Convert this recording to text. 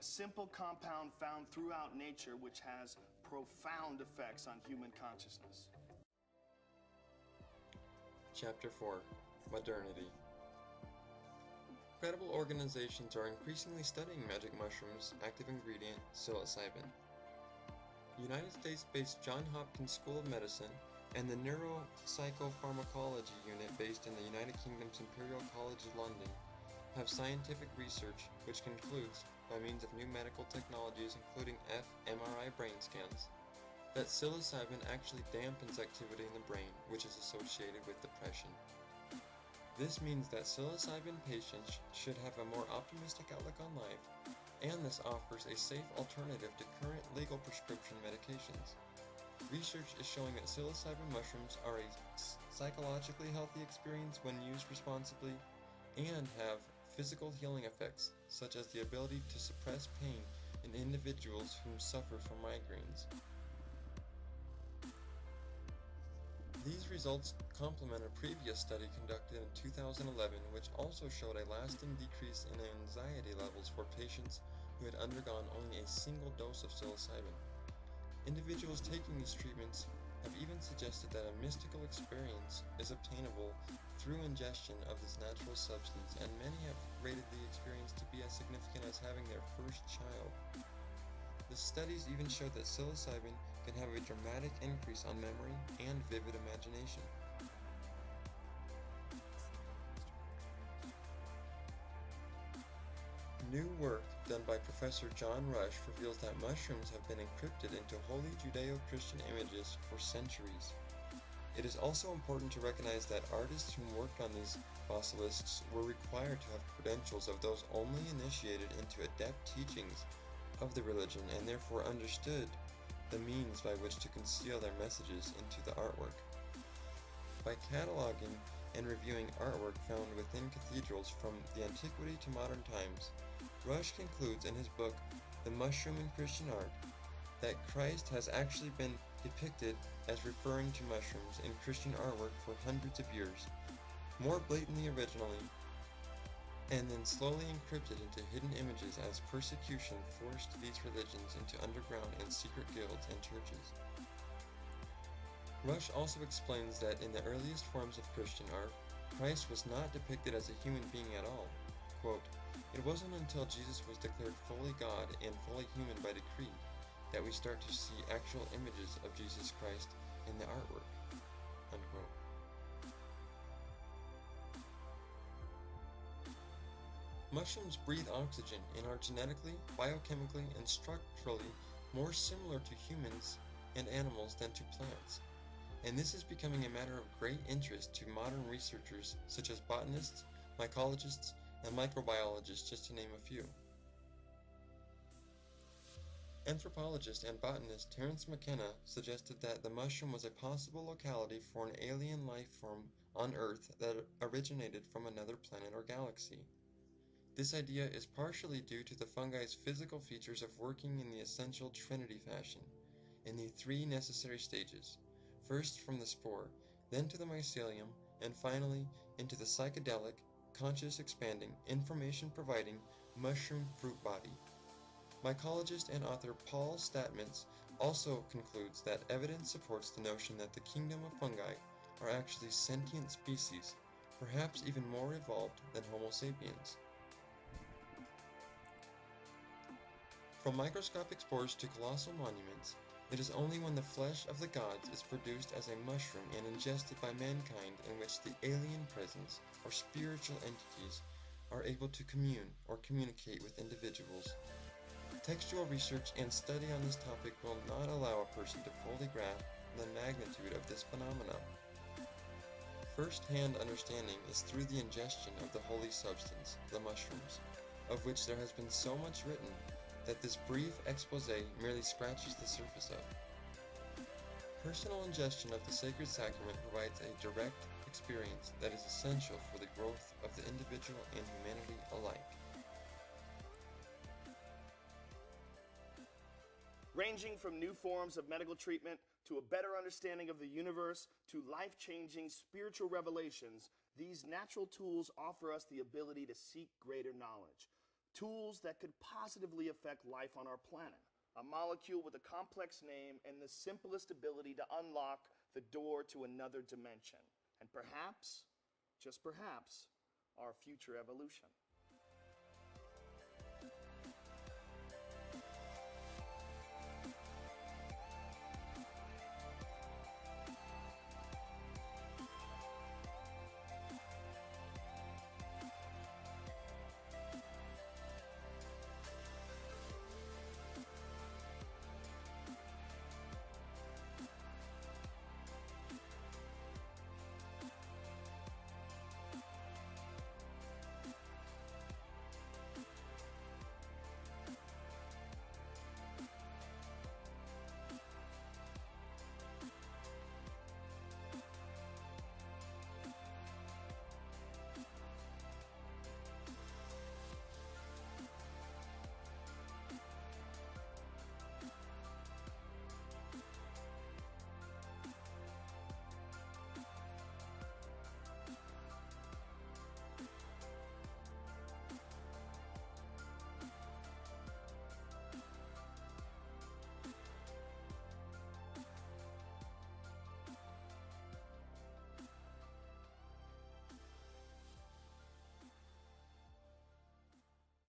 a simple compound found throughout nature which has profound effects on human consciousness. Chapter 4. Modernity. Credible organizations are increasingly studying magic mushrooms' active ingredient, psilocybin. United States-based Johns Hopkins School of Medicine and the Neuropsychopharmacology Unit based in the United Kingdom's Imperial College London have scientific research which concludes, by means of new medical technologies including fMRI brain scans, that psilocybin actually dampens activity in the brain which is associated with depression. This means that psilocybin patients should have a more optimistic outlook on life, and this offers a safe alternative to current legal prescription medications. Research is showing that psilocybin mushrooms are a psychologically healthy experience when used responsibly and have physical healing effects, such as the ability to suppress pain in individuals who suffer from migraines. These results complement a previous study conducted in 2011 which also showed a lasting decrease in anxiety levels for patients who had undergone only a single dose of psilocybin. Individuals taking these treatments have even suggested that a mystical experience is obtainable through ingestion of this natural substance, and many have rated the experience to be as significant as having their first child. The studies even show that psilocybin can have a dramatic increase on memory and vivid imagination. New work done by Professor John Rush reveals that mushrooms have been encrypted into holy Judeo-Christian images for centuries. It is also important to recognize that artists who worked on these basilisks were required to have credentials of those only initiated into adept teachings of the religion and therefore understood the means by which to conceal their messages into the artwork. By cataloging and reviewing artwork found within cathedrals from the antiquity to modern times, Rush concludes in his book, The Mushroom in Christian Art, that Christ has actually been depicted as referring to mushrooms in Christian artwork for hundreds of years, more blatantly originally, and then slowly encrypted into hidden images as persecution forced these religions into underground and secret guilds and churches. Rush also explains that in the earliest forms of Christian art, Christ was not depicted as a human being at all. Quote, "It wasn't until Jesus was declared fully God and fully human by decree that we start to see actual images of Jesus Christ in the artwork." Unquote. Mushrooms breathe oxygen and are genetically, biochemically, and structurally more similar to humans and animals than to plants, and this is becoming a matter of great interest to modern researchers such as botanists, mycologists, and microbiologists, just to name a few. Anthropologist and botanist Terence McKenna suggested that the mushroom was a possible locality for an alien life form on Earth that originated from another planet or galaxy. This idea is partially due to the fungi's physical features of working in the essential Trinity fashion, in the three necessary stages, first from the spore, then to the mycelium, and finally into the psychedelic, conscious expanding, information providing mushroom fruit body. Mycologist and author Paul Statmans also concludes that evidence supports the notion that the kingdom of fungi are actually sentient species, perhaps even more evolved than Homo sapiens. From microscopic spores to colossal monuments, it is only when the flesh of the gods is produced as a mushroom and ingested by mankind in which the alien presence, or spiritual entities, are able to commune or communicate with individuals. Textual research and study on this topic will not allow a person to fully grasp the magnitude of this phenomenon. First-hand understanding is through the ingestion of the holy substance, the mushrooms, of which there has been so much written that this brief expose merely scratches the surface of. Personal ingestion of the sacred sacrament provides a direct experience that is essential for the growth of the individual and humanity alike. Ranging from new forms of medical treatment to a better understanding of the universe to life-changing spiritual revelations, these natural tools offer us the ability to seek greater knowledge. tools that could positively affect life on our planet. A molecule with a complex name and the simplest ability to unlock the door to another dimension. And perhaps, just perhaps, our future evolution.